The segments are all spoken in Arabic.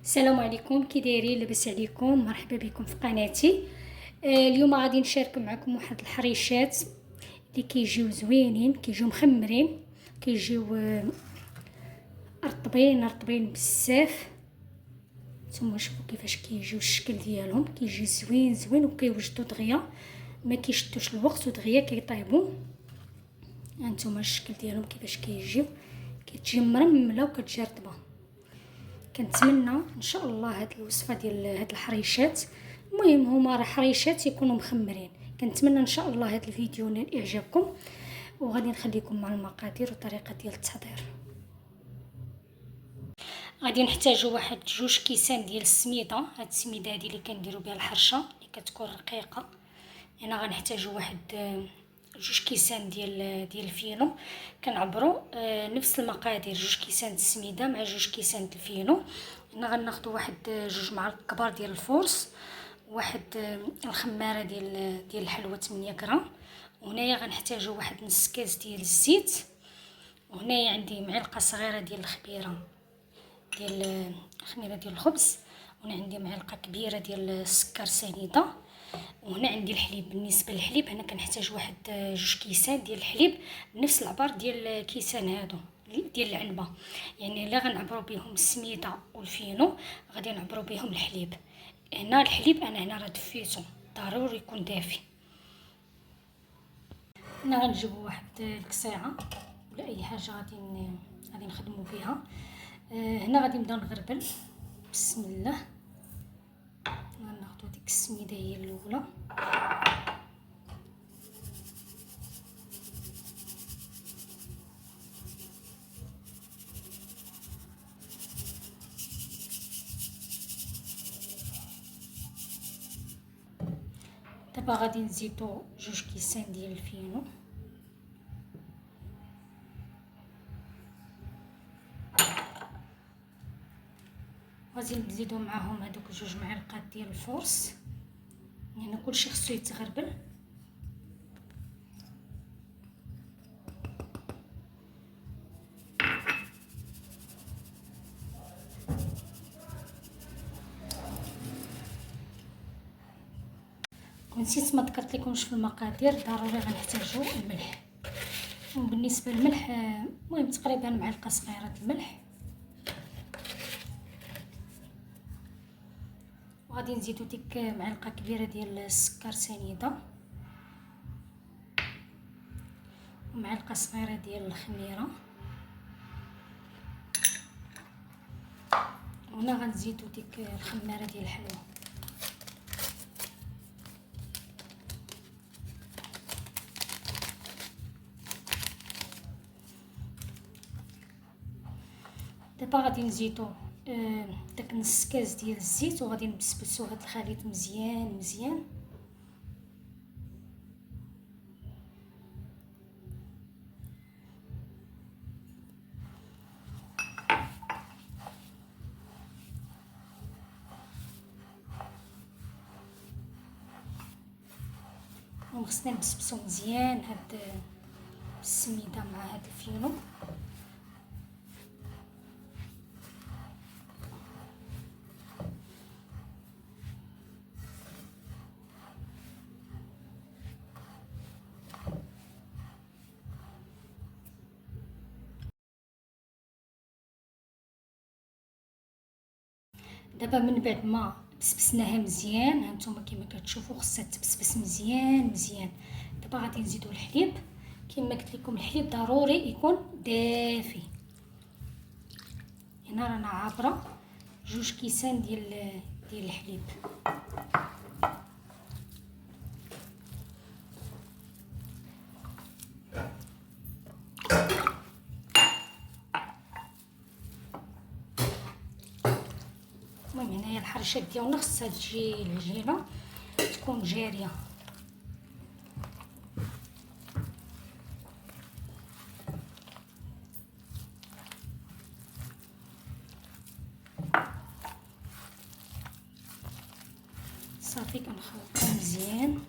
السلام عليكم، كي دايرين؟ لاباس عليكم؟ مرحبا بكم في قناتي. اليوم غادي نشارك معكم واحد الحريشات اللي كيجيو زوينين، كيجيو مخمرين، كيجيو رطبين بزاف. نتوما شوفوا كيفاش كيجيو الشكل ديالهم، كيجي زوين وكيوجدوا دغيا، ما كيشدوش الوقت ودغيا كيطيبوا. هانتوما الشكل ديالهم كيفاش كتجي مرمله وكتجي رطبه. كنتمنى ان شاء الله هاد الوصفه ديال هاد الحريشات، المهم هما راه حريشات يكونوا مخمرين. كنتمنى ان شاء الله هاد الفيديو نال اعجابكم، وغادي نخليكم مع المقادير والطريقه ديال التحضير. غادي نحتاجوا واحد 2 كيسان ديال السميده. هاد السميده هادي اللي كنديروا بها الحرشه اللي كتكون رقيقه. هنا غنحتاجوا واحد 2 كيسان ديال الفينو. كنعبروا نفس المقادير، 2 كيسان السميده مع 2 كيسان الفينو. هنا غناخذوا واحد 2 معالق كبار ديال الفورس، واحد الخماره ديال الحلوى 8 غرام. وهنايا غنحتاجوا واحد نص كاس ديال الزيت. وهنايا عندي معلقه صغيره ديال الخميره ديال الخبز. وهنا عندي معلقه كبيره ديال السكر سنيده. وهنا عندي الحليب. بالنسبه للحليب هنا كنحتاج واحد 2 كيسان ديال الحليب بنفس العبار ديال الكيسان هادو ديال العنبه. يعني الا غنعبروا بهم السميده والفينو غادي نعبروا بهم الحليب. هنا الحليب انا راه دفيته، ضروري يكون دافي. هنا غنجيبوا واحد الكسيعه ولا اي حاجه غادي نخدموا فيها. هنا غادي نبدا نغربل. بسم الله. غناخذوا ديك السميده هي الاولى. دابا غادي نزيدو 2 كيسان ديال الفينو. غادي نزيدو معاهم هذوك 2 معالق ديال الفورس. يعني كلشي خصو يتغربل. ونسيت ما ذكرت لكمش في المقادير، ضروري غنحتاجو الملح. وبالنسبه للملح المهم تقريبا معلقه صغيره الملح. وغادي نزيدو ديك معلقه كبيره ديال السكر سنيده، ومعلقه صغيره ديال الخميره. وهنا غنزيدو ديك الخماره ديال الحلوى. دابا غادي نزيدو داك نص كاس ديال الزيت، وغادي نبسبسو هاد الخليط مزيان. وخصنا نبسبسو مزيان هاد السميده مع هاد الفينو. دابا من بعد ما بسبسناها مزيان، هانتوما كما كتشوفوا خصها تبسبس مزيان. دابا غادي نزيدو الحليب. كما قلت لكم الحليب ضروري يكون دافي. هنا رانا عابره 2 كيسان ديال الحليب. المهم هنايا الحرشات ديالنا خصها تجي العجينه تكون جاريه. صافي كنخلطها مزيان.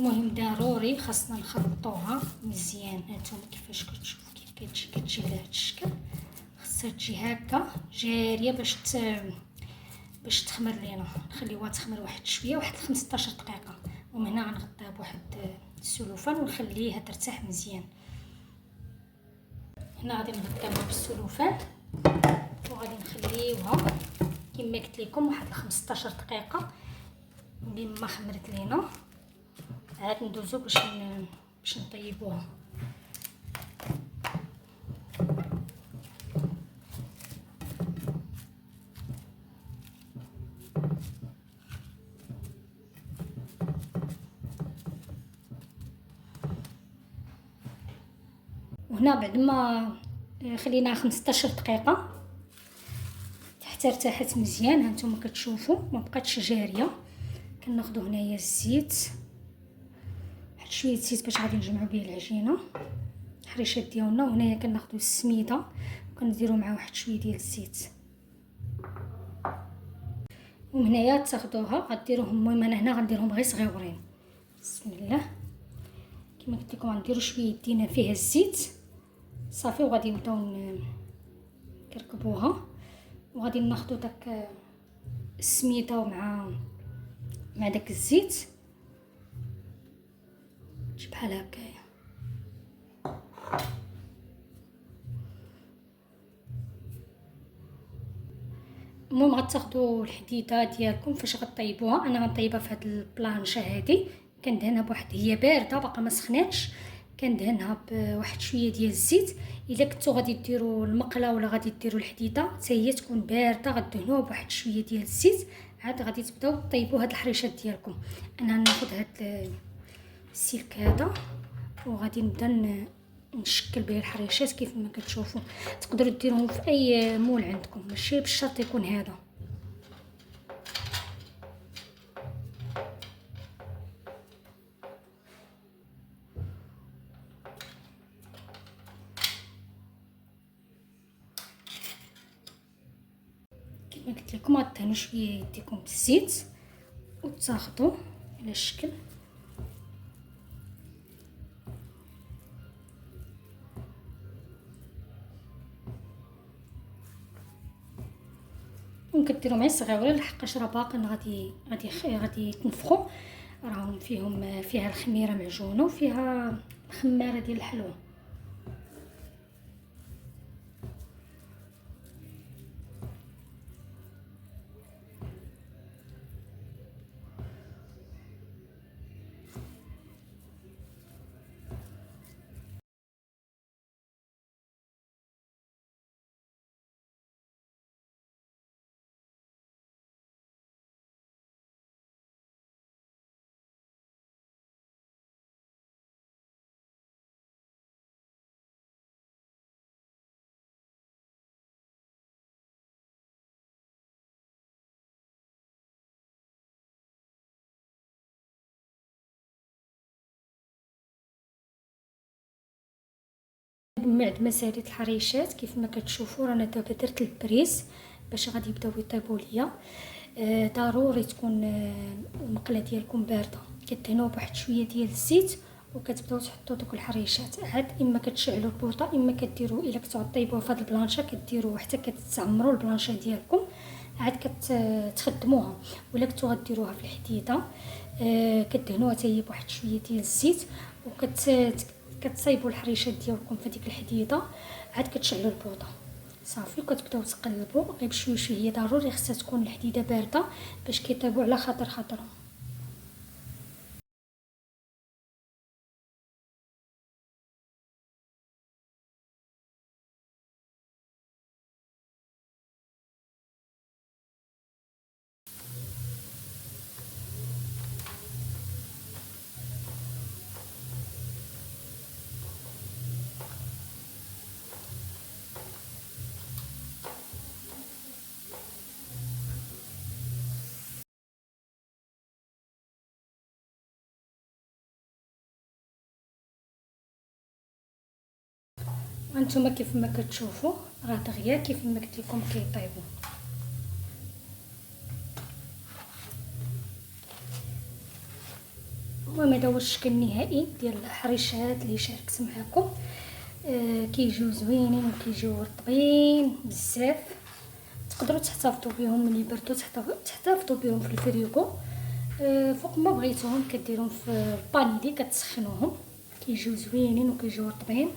المهم ضروري خاصنا نخلطوها مزيان. هانتوما كيفاش كتشوفوا كيف كتجي لهذا الشكل. خاصها تجي هكا جاريه باش تخمر لينا. نخليوها تخمر واحد شويه، واحد 15 دقيقه. ومن هنا غنغطيها بواحد السلوفان ونخليها ترتاح مزيان. هنا غادي نغطيوها بالسلوفان وغادي نخليوها كما قلت لكم واحد 15 دقيقه. بما خمرت لينا عاد ندوزو باش نطيبوها. وهنا بعد ما خليناها 15 دقيقه حتى ارتاحت مزيان. هانتوما كتشوفوا ما بقاتش جاريه. كناخذوا هنايا الزيت، واحد شويه زيت باش غادي نجمعوا به العجينه الحريشات ديالنا. وهنايا كناخذوا السميده وكنديروا مع واحد شويه ديال الزيت. ومن هنايا تاخذوها غديروهم. المهم انا هنا غنديرهم غير صغيورين. بسم الله. كما قلت لكم غنديروا شويه يدينا فيها الزيت صافي وغادي نبداو نكركبوها. وغادي ناخذوا داك السميده مع داك الزيت بحال هكايا. المهم غتاخذوا الحديده ديالكم فاش غطيبوها. انا غنطيبها في هاد البلانشه هادي، كندهنها بواحد، هي بارده باقا ما سخناتش، كندهنها بواحد شويه ديال الزيت. الا كنتو غادي ديروا المقله ولا غادي ديروا الحديده حتى هي تكون بارده غدهنوها بواحد شويه ديال الزيت. عاد غادي تبداو طيبوا هاد الحريشات ديالكم. انا ناخذ هاد السلك هذا وغادي نبدا نشكل به الحريشات كيف ما كتشوفوا. تقدروا ديروهم في اي مول عندكم، ماشي بالشرط يكون هذا. كما قلت لكم غدهنوا شويه يديكم بالزيت وتاخذوا على الشكل. ممكن ديروا معي صغيورين لحقاش راه باقين غادي يتنفخوا. راهم فيها الخميره معجونه وفيها الخماره ديال الحلوى. بعد ما ساليت الحريشات كيف ما كتشوفوا رانا دابا درت البريس باش غادي يبداو يطيبوا ليا. ضروري تكون المقله ديالكم بارده. كدهنوها بواحد شويه ديال الزيت وكتبداو تحطوا دوك الحريشات. عاد اما كتشعلوا البوطه اما كديروا الا كنتو غطيبوها في هاد البلانشه كديروا حتى كتعمروا البلانشه ديالكم. عاد كتخدموها. ولا كنتو غديروها في الحديده كدهنوها حتى هي بواحد شويه ديال الزيت كتصايبوا الحريشات ديالكم في ديك الحديده. عاد كتشعلوا البوطه صافي وكتبداو تقلبوا غير بشويه شويه. ضروري خصها تكون الحديده بارده باش كيطيبوا على خاطرهم. وانتم كيف ما كتشوفوا راه دغيا كيف ما قلت لكم كيطيبوا. المهم هذا هو الشكل النهائي ديال الحريشات اللي شاركت معكم. كيجيو زوينين وكيجيو رطبين بزاف، تقدروا تحتفظوا بهم ملي يبردوا، تحتفظوا بهم في الفريغو. فوق ما بغيتوهم كديرهم في البانيلي كتسخنوهم، كيجيو زوينين وكيجيو رطبين.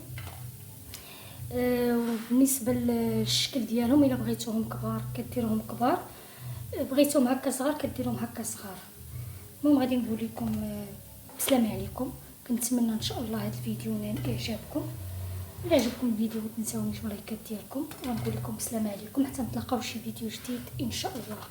وبالنسبه للشكل ديالهم الا بغيتوهم كبار كديروهم كبار، بغيتوهم هكا صغار كديروهم هكا صغار. المهم غادي نقول لكم السلام عليكم. كنتمنى ان شاء الله هذا الفيديو نال اعجابكم. الا عجبكم الفيديو ما تنساونيش باللايكات ديالكم، ونقول لكم السلام عليكم حتى نتلاقاو شي فيديو جديد ان شاء الله.